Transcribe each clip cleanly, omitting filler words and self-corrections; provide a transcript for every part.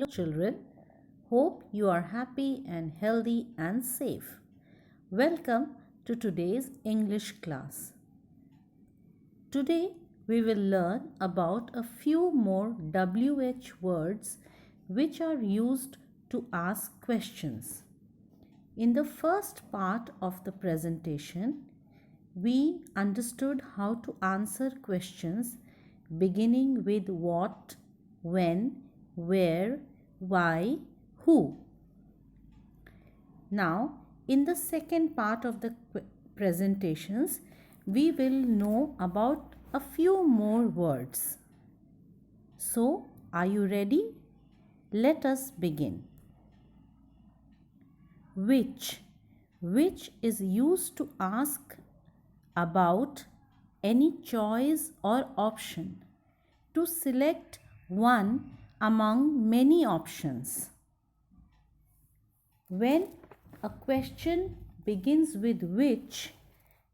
children. Hope you are happy and healthy and safe. Welcome to today's English class. Today we will learn about a few more WH words which are used to ask questions. In the first part of the presentation, we understood how to answer questions beginning with what, when, where, why, who. Now, in the second part of the presentations, we will know about a few more words. So, are you ready? Let us begin. Which is used to ask about any choice or option, to select one among many options. When a question begins with which,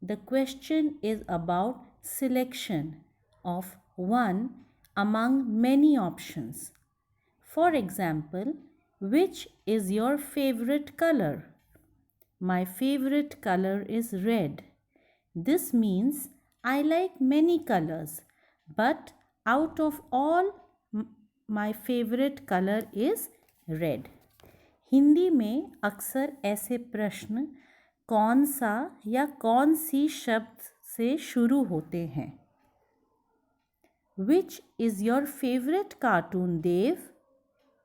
the question is about selection of one among many options. For example, which is your favorite color? My favorite color is red. This means I like many colors, but out of all, my favorite color is red. Hindi में अक्सर ऐसे प्रश्न कौन सा या कौन सी शब्द से शुरू होते हैं. Which is your favorite cartoon, Dev?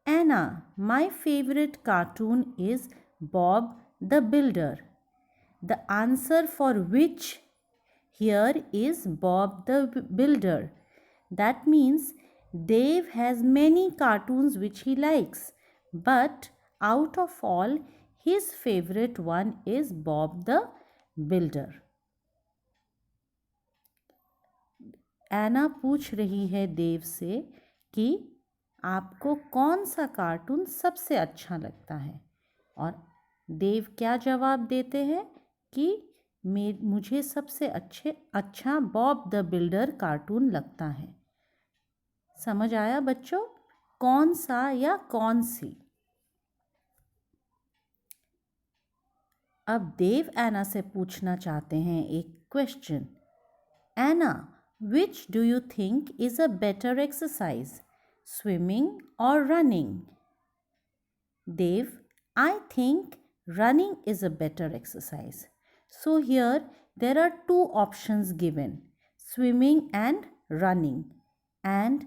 Anna, my favorite cartoon is Bob the Builder. The answer for which here is Bob the Builder. That means Dave has many cartoons which he likes, but out of all, his favorite one is Bob the Builder. एना पूछ रही है देव से कि आपको कौन सा cartoon सबसे अच्छा लगता है, और देव क्या जवाब देते हैं कि मुझे सबसे अच्छा बॉब द बिल्डर कार्टून लगता है. समझ आया बच्चों? कौन सा या कौन सी. अब देव एना से पूछना चाहते हैं एक question. Anna, which do you think is a better exercise, swimming or running? Dev, I think running is a better exercise. So here there are two options given, swimming and running, and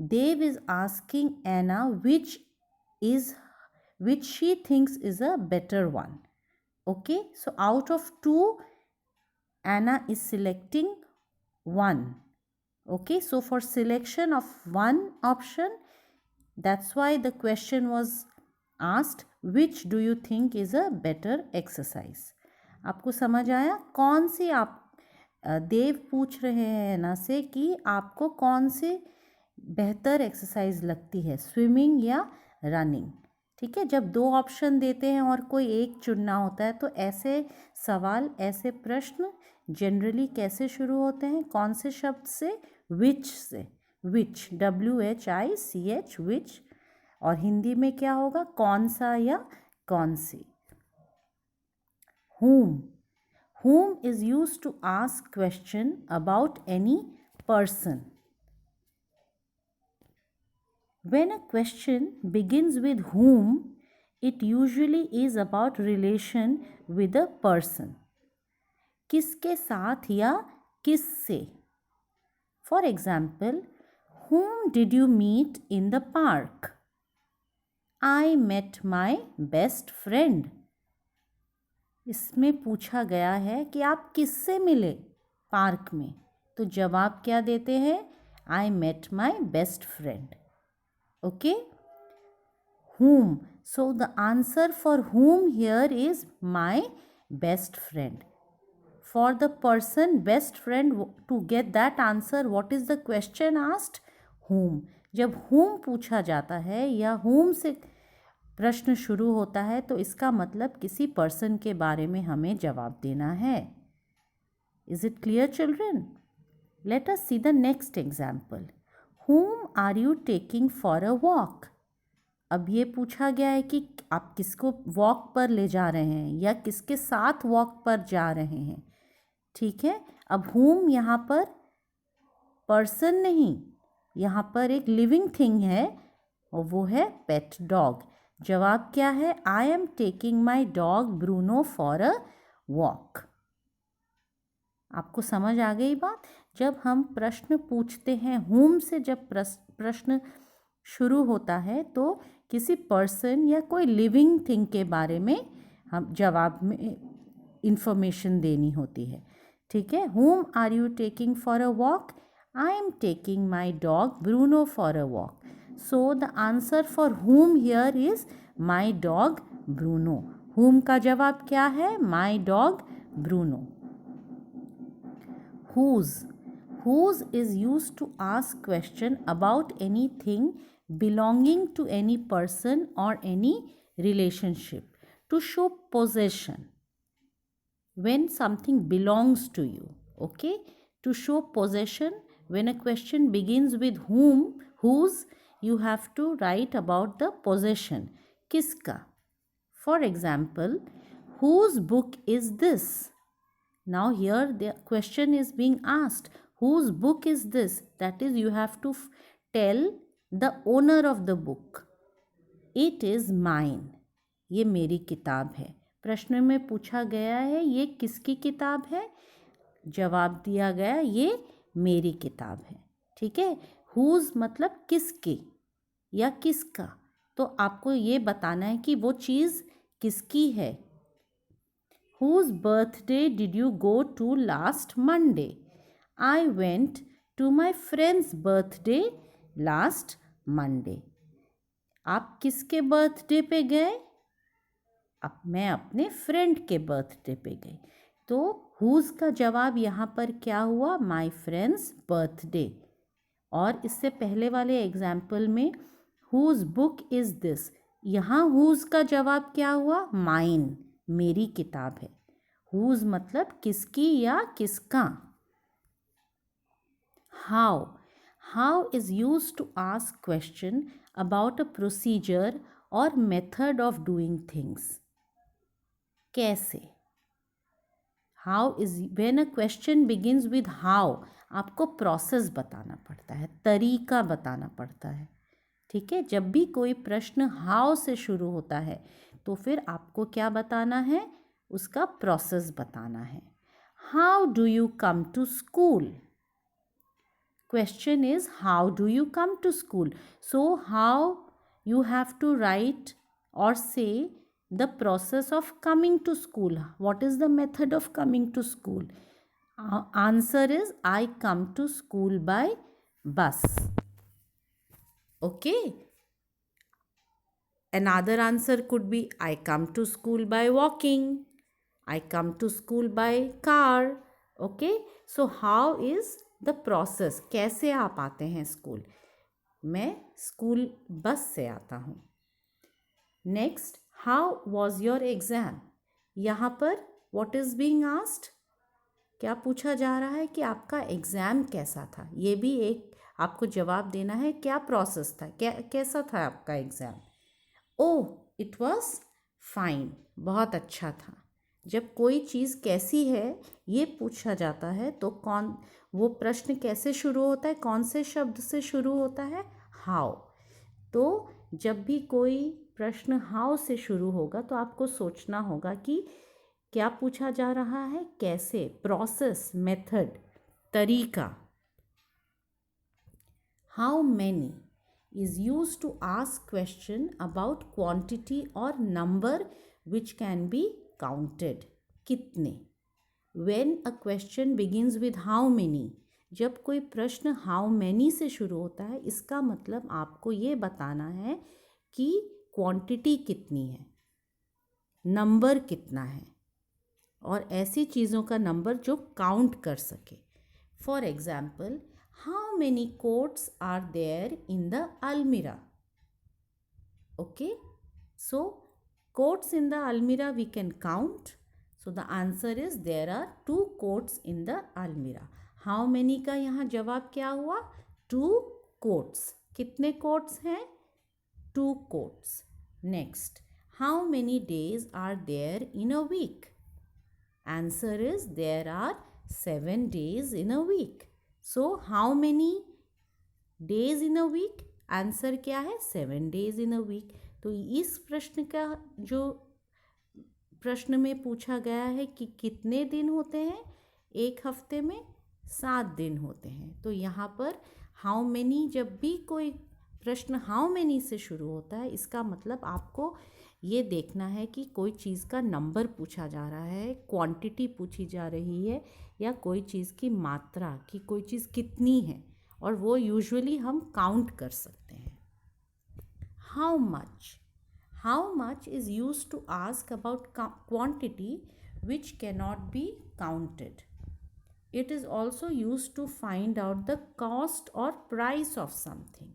Dev is asking Anna which she thinks is a better one. Okay, so out of two, Anna is selecting one. Okay, so for selection of one option, that's why the question was asked, which do you think is a better exercise. आपको समझ आया? कौन सी आप देव पूछ रहे हैं ना से कि आपको कौन सी बेहतर एक्सरसाइज लगती है, स्विमिंग या रनिंग. ठीक है, जब दो ऑप्शन देते हैं और कोई एक चुनना होता है तो ऐसे सवाल, ऐसे प्रश्न जनरली कैसे शुरू होते हैं? कौन से शब्द से? विच से. विच, WHICH, विच. और हिंदी में क्या होगा? कौन सा या कौन सी. whom is used to ask question about any person. When a question begins with whom, it usually is about relation with a person. किसके साथ या किससे. For example, whom did you meet in the park? I met my best friend. इसमें पूछा गया है कि आप किससे मिले पार्क में, तो जवाब क्या देते हैं? I met my best friend. Okay? Whom. So the answer for whom here is my best friend. For the person best friend, to get that answer, what is the question asked? Whom. जब whom पूछा जाता है या whom से प्रश्न शुरू होता है तो इसका मतलब किसी पर्सन के बारे में हमें जवाब देना है. Is it clear, children? Let us see the next example. Whom are you taking for a walk? अब ये पूछा गया है कि आप किसको वॉक पर ले जा रहे हैं या किसके साथ वॉक पर जा रहे हैं, ठीक है। अब whom यहाँ पर पर्सन नहीं, यहाँ पर एक लिविंग थिंग है और वो है पेट डॉग। जवाब क्या है? आई am taking my dog Bruno for a walk. आपको समझ आ गई बात? जब हम प्रश्न पूछते हैं whom से, जब प्रश्न शुरू होता है तो किसी पर्सन या कोई लिविंग थिंग के बारे में हम जवाब में इंफॉर्मेशन देनी होती है, ठीक है। whom are you taking for a walk? I am taking my dog Bruno for a walk. So the answer for whom here is my dog Bruno. whom का जवाब क्या है? My dog Bruno. whose whose is used to ask question about anything belonging to any person or any relationship to show possession when something belongs to you, okay, to show possession. When a question begins with whom, whose, you have to write about the possession, kiska. For example, whose book is this? Now here the question is being asked, whose book is this? That is, you have to tell the owner of the book. It is mine. ये मेरी किताब है। प्रश्न में पूछा गया है ये किसकी किताब है? जवाब दिया गया ये मेरी किताब है, ठीक है। whose मतलब किसकी या किसका, तो आपको ये बताना है कि वो चीज़ किसकी है। Whose birthday did you go to last Monday? I went to my friend's birthday last Monday. आप किसके बर्थडे पे गए? अब मैं अपने फ्रेंड के बर्थडे पे गई। तो whose का जवाब यहाँ पर क्या हुआ? My friend's birthday। और इससे पहले वाले एग्जाम्पल में whose book is this, यहाँ whose का जवाब क्या हुआ? Mine, मेरी किताब है। whose मतलब किसकी या किसका। how is used to ask question about a procedure or method of doing things. कैसे? how is when a question begins with how, आपको प्रोसेस बताना पड़ता है, तरीका बताना पड़ता है, ठीक है। जब भी कोई प्रश्न हाउ से शुरू होता है तो फिर आपको क्या बताना है? उसका प्रोसेस बताना है। How do you come to school? Question is how do you come to school. So how you have to write or say the process of coming to school. What is the method of coming to school? Answer is I come to school by bus. Okay. Another answer could be I come to school by walking. I come to school by car. Okay. So how is the process? कैसे आप आते हैं school? मैं school bus से आता हूँ। Next, how was your exam? यहाँ पर what is being asked? क्या पूछा जा रहा है कि आपका एग्ज़ाम कैसा था? ये भी एक आपको जवाब देना है, क्या प्रोसेस था, कैसा था आपका exam? Oh, it was fine, बहुत अच्छा था। जब कोई चीज़ कैसी है ये पूछा जाता है तो वो प्रश्न कैसे शुरू होता है? कौन से शब्द से शुरू होता है? हाउ। तो जब भी कोई प्रश्न हाउ से शुरू होगा तो आपको सोचना होगा कि क्या पूछा जा रहा है, कैसे, प्रोसेस, मेथड, तरीका। How many is used to ask question about quantity or number which can be counted. कितने? When a question begins with how many, जब कोई प्रश्न how many से शुरू होता है इसका मतलब आपको ये बताना है कि क्वांटिटी कितनी है, नंबर कितना है, और ऐसी चीज़ों का नंबर जो काउंट कर सके। For example, how many coats are there in the almirah? Okay, so coats in the almirah we can count. So the answer is there are 2 coats in the almirah. How many का यहाँ जवाब क्या हुआ? 2 coats. कितने coats हैं? 2 coats. Next, how many days are there in a week? Answer is there are 7 days in a week. So how many days in a week? Answer क्या है? 7 days in a week. तो इस प्रश्न का जो प्रश्न में पूछा गया है कि कितने दिन होते हैं एक हफ्ते में? 7 दिन होते हैं. तो यहाँ पर हाउ मैनी, जब भी कोई प्रश्न हाउ मैनी से शुरू होता है, इसका मतलब आपको ये देखना है कि कोई चीज़ का नंबर पूछा जा रहा है, क्वांटिटी पूछी जा रही है, या कोई चीज़ की मात्रा कि कोई चीज़ कितनी है, और वो यूजुअली हम काउंट कर सकते हैं. How much is used to ask about quantity which cannot be counted. It is also used to find out the cost or price of something.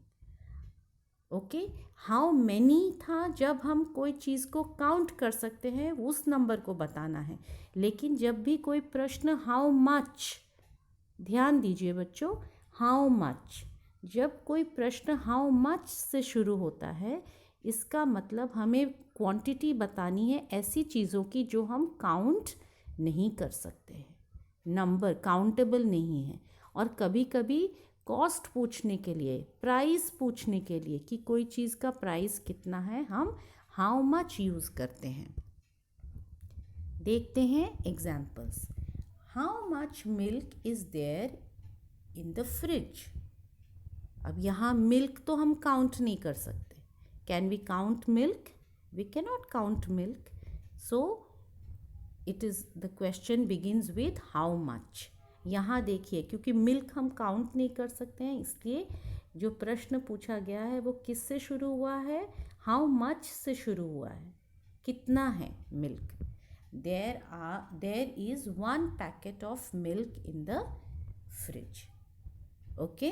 Okay, how many था जब हम कोई चीज़ को काउंट कर सकते हैं, उस नंबर को बताना है. लेकिन जब भी कोई प्रश्न हाउ मच, ध्यान दीजिए बच्चों, हाउ मच, जब कोई प्रश्न हाउ मच से शुरू होता है, इसका मतलब हमें क्वांटिटी बतानी है ऐसी चीज़ों की जो हम काउंट नहीं कर सकते हैं, नंबर काउंटेबल नहीं है. और कभी कभी कॉस्ट पूछने के लिए, प्राइस पूछने के लिए कि कोई चीज़ का प्राइस कितना है, हम हाउ मच यूज़ करते हैं. देखते हैं examples. How much milk is there in the fridge. अब यहाँ मिल्क तो हम काउंट नहीं कर सकते. Can we count milk? We cannot count milk. So it is the question begins with how much. यहाँ देखिए, क्योंकि मिल्क हम काउंट नहीं कर सकते हैं, इसलिए जो प्रश्न पूछा गया है वो किससे शुरू हुआ है? हाउ मच से शुरू हुआ है. कितना है milk? There is 1 packet of milk in the fridge. Okay.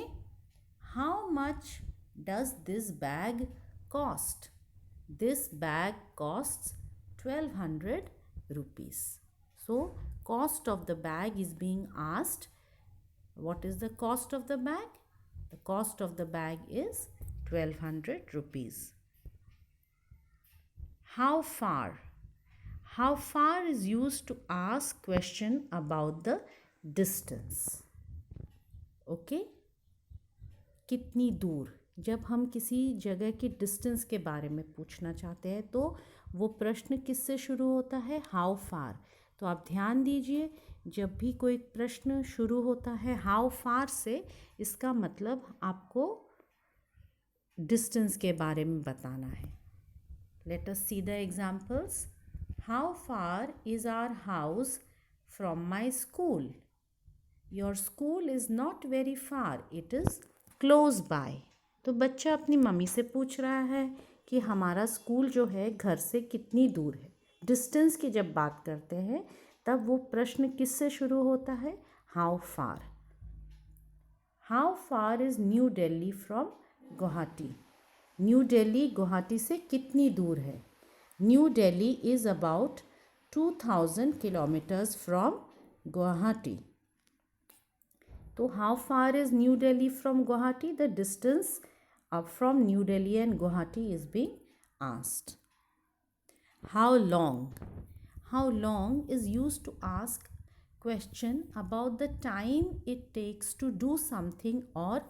How much does this bag cost? This bag costs 1200 rupees. So cost of the bag is being asked. What is the cost of the bag? The cost of the bag is 1200 rupees. How far? How far is used to ask question about the distance. Okay? कितनी दूर, जब हम किसी जगह की distance के बारे में पूछना चाहते हैं तो वो प्रश्न किससे शुरू होता है? हाउ फार. तो आप ध्यान दीजिए, जब भी कोई प्रश्न शुरू होता है हाउ फार से, इसका मतलब आपको डिस्टेंस के बारे में बताना है. Let us see the examples. How far is our house from my school. Your school is not very far, it is close by. तो बच्चा अपनी मम्मी से पूछ रहा है कि हमारा स्कूल जो है घर से कितनी दूर है. डिस्टेंस की जब बात करते हैं तब वो प्रश्न किससे शुरू होता है? How far. How far is New Delhi from Guwahati. New Delhi Guwahati से कितनी दूर है? New Delhi is about 2000 kilometres from Guwahati. तो how far is New Delhi from Guwahati? The distance from New Delhi and Guwahati is being asked. How long? How long is used to ask question about the time it takes to do something or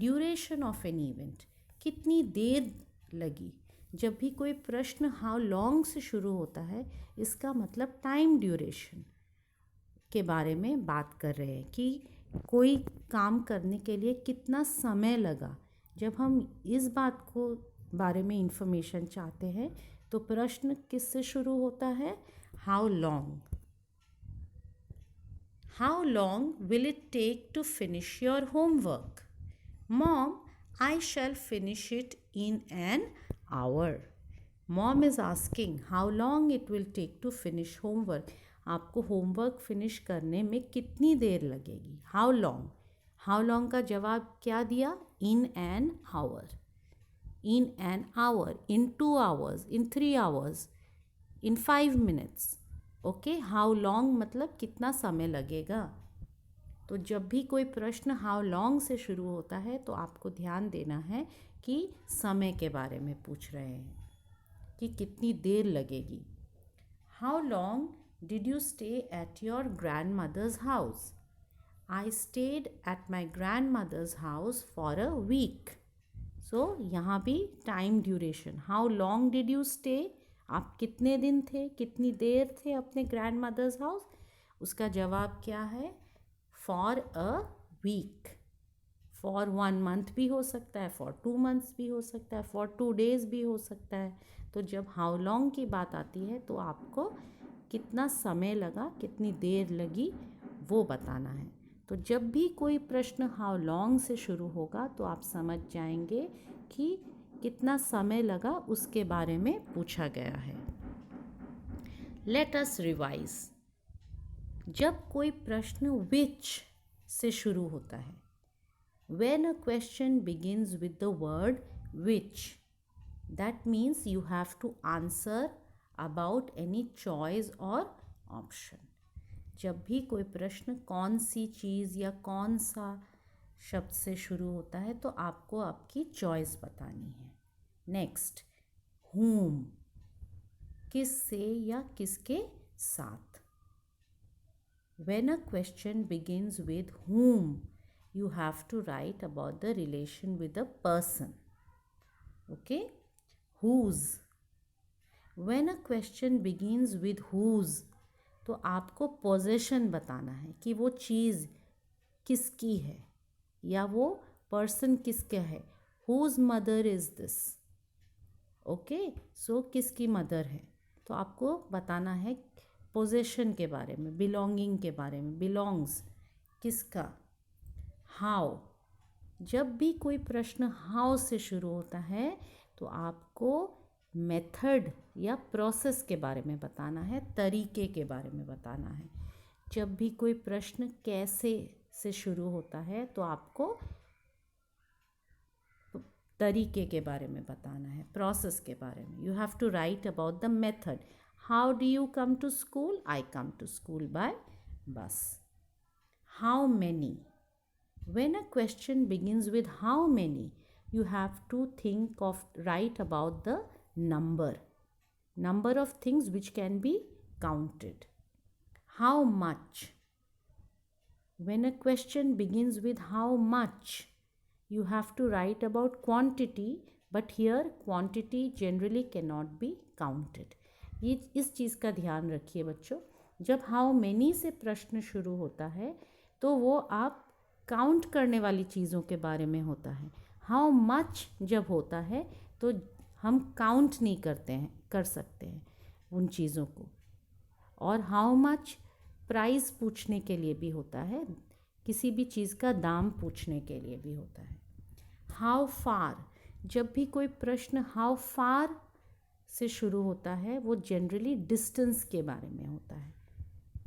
duration of an event. कितनी देर लगी. जब भी कोई प्रश्न how long से शुरू होता है, इसका मतलब टाइम ड्यूरेशन के बारे में बात कर रहे हैं कि कोई काम करने के लिए कितना समय लगा. जब हम इस बात को बारे में इंफॉर्मेशन चाहते हैं तो प्रश्न किससे शुरू होता है? How long. How long will it take to finish your homework? Mom, I shall finish it in an hour. Mom is asking how long it will take to finish homework. आपको homework finish करने में कितनी देर लगेगी? How long. How long का जवाब क्या दिया? इन an our. In an our, in 2 hours, in 3 hours, in 5 minutes. Okay. How long मतलब कितना समय लगेगा. तो जब भी कोई प्रश्न हाउ लॉन्ग से शुरू होता है तो आपको ध्यान देना है कि समय के बारे में पूछ रहे हैं कि कितनी देर लगेगी। How long did you stay at your grand mother's house? I stayed at my grand mother's house for a week. So यहाँ भी time duration, how long did you stay, आप कितने दिन थे, कितनी देर थे अपने ग्रैंड मदर्स हाउस? उसका जवाब क्या है? For a week. For 1 month भी हो सकता है, फॉर 2 मंथ्स भी हो सकता है, फॉर 2 डेज भी हो सकता है। तो जब हाउ लॉन्ग की बात आती है तो आपको कितना समय लगा, कितनी देर लगी, वो बताना है। तो जब भी कोई प्रश्न हाउ लॉन्ग से शुरू होगा तो आप समझ जाएंगे कि कितना समय लगा उसके बारे में पूछा गया है। Let us revise. जब कोई प्रश्न विच से शुरू होता है, when a question begins with the word which, that means you have to answer about any choice or option. जब भी कोई प्रश्न कौन सी चीज़ या कौन सा शब्द से शुरू होता है तो आपको आपकी चॉइस बतानी है। नेक्स्ट, whom, किस से या किसके साथ। When a question begins with whom, you have to write about the relation with a person. Okay? Whose. When a question begins with whose, तो आपको पोजेशन बताना है कि वो चीज़ किसकी है या वो पर्सन किसका है। Whose mother is this? Okay, so किसकी मदर है, तो आपको बताना है पोजेशन के बारे में, बिलोंगिंग के बारे में, बिलोंग्स किसका। हाउ, जब भी कोई प्रश्न हाउ से शुरू होता है तो आपको मेथड या प्रोसेस के बारे में बताना है, तरीके के बारे में बताना है। जब भी कोई प्रश्न कैसे से शुरू होता है तो आपको तरीके के बारे में बताना है, प्रोसेस के बारे में। You have to write about the method. How do you come to school? I come to school by bus. How many, when a question begins with how many, you have to think of, write about the number of things which can be counted. How much, when a question begins with how much, you have to write about quantity, but here quantity generally cannot be counted. ये इस चीज़ का ध्यान रखिए बच्चों, जब how many से प्रश्न शुरू होता है तो वो आप काउंट करने वाली चीज़ों के बारे में होता है। हाउ मच जब होता है तो हम काउंट नहीं कर सकते हैं उन चीज़ों को। और हाउ मच प्राइस पूछने के लिए भी होता है, किसी भी चीज़ का दाम पूछने के लिए भी होता है। हाउ फार, जब भी कोई प्रश्न हाउ फार से शुरू होता है वो जनरली डिस्टेंस के बारे में होता है।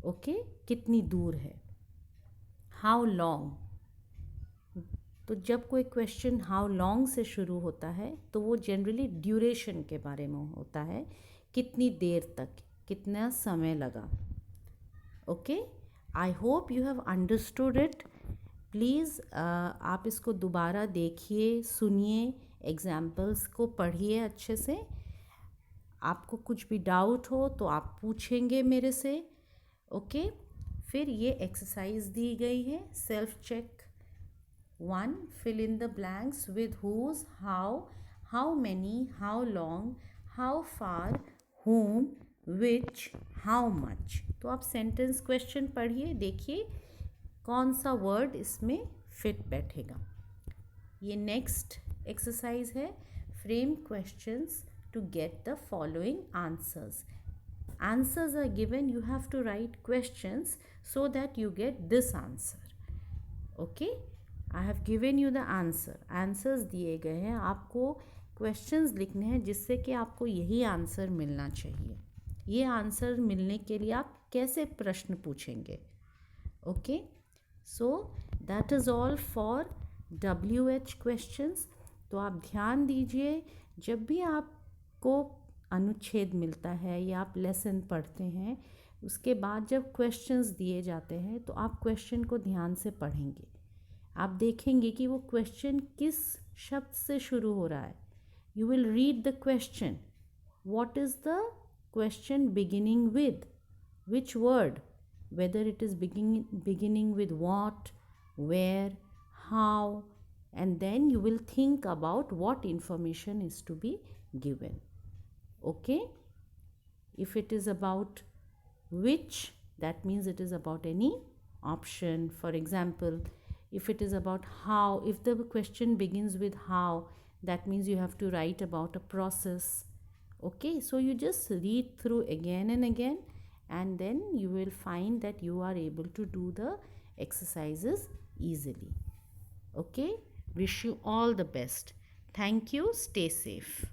ओके, कितनी दूर है। हाउ लॉन्ग, तो जब कोई क्वेश्चन हाउ लॉन्ग से शुरू होता है तो वो जनरली ड्यूरेशन के बारे में होता है, कितनी देर तक, कितना समय लगा। Okay, I hope you have understood it. Please आप इसको दोबारा देखिए, सुनिए, एग्जाम्पल्स को पढ़िए अच्छे से। आपको कुछ भी डाउट हो तो आप पूछेंगे मेरे से। ओके, फिर ये एक्सरसाइज दी गई है, self check 1, fill in the blanks with whose, how many, how long, how far, whom, which, how much। तो आप सेंटेंस क्वेश्चन पढ़िए, देखिए कौन सा वर्ड इसमें फिट बैठेगा। ये नेक्स्ट एक्सरसाइज है, frame questions to get the following answers. Answers are given, you have to write questions so that you get this answer. Okay, I have given you the answer. Answers दिए गए हैं, आपको questions लिखने हैं जिससे कि आपको यही आंसर मिलना चाहिए। ये आंसर मिलने के लिए आप कैसे प्रश्न पूछेंगे। Okay, so that is all for WH questions। तो आप ध्यान दीजिए, जब भी आपको अनुच्छेद मिलता है या आप लेसन पढ़ते हैं, उसके बाद जब क्वेश्चंस दिए जाते हैं तो आप क्वेश्चन को ध्यान से पढ़ेंगे। आप देखेंगे कि वो क्वेश्चन किस शब्द से शुरू हो रहा है. You will read the question. What is the question beginning with? Which word? Whether it is beginning with what, where, how, and then you will think about what information is to be given. Okay? If it is about which, that means it is about any option. For example, if it is about how, if the question begins with how, that means you have to write about a process. Okay, so you just read through again and again, and then you will find that you are able to do the exercises easily. Okay, wish you all the best. Thank you. Stay safe.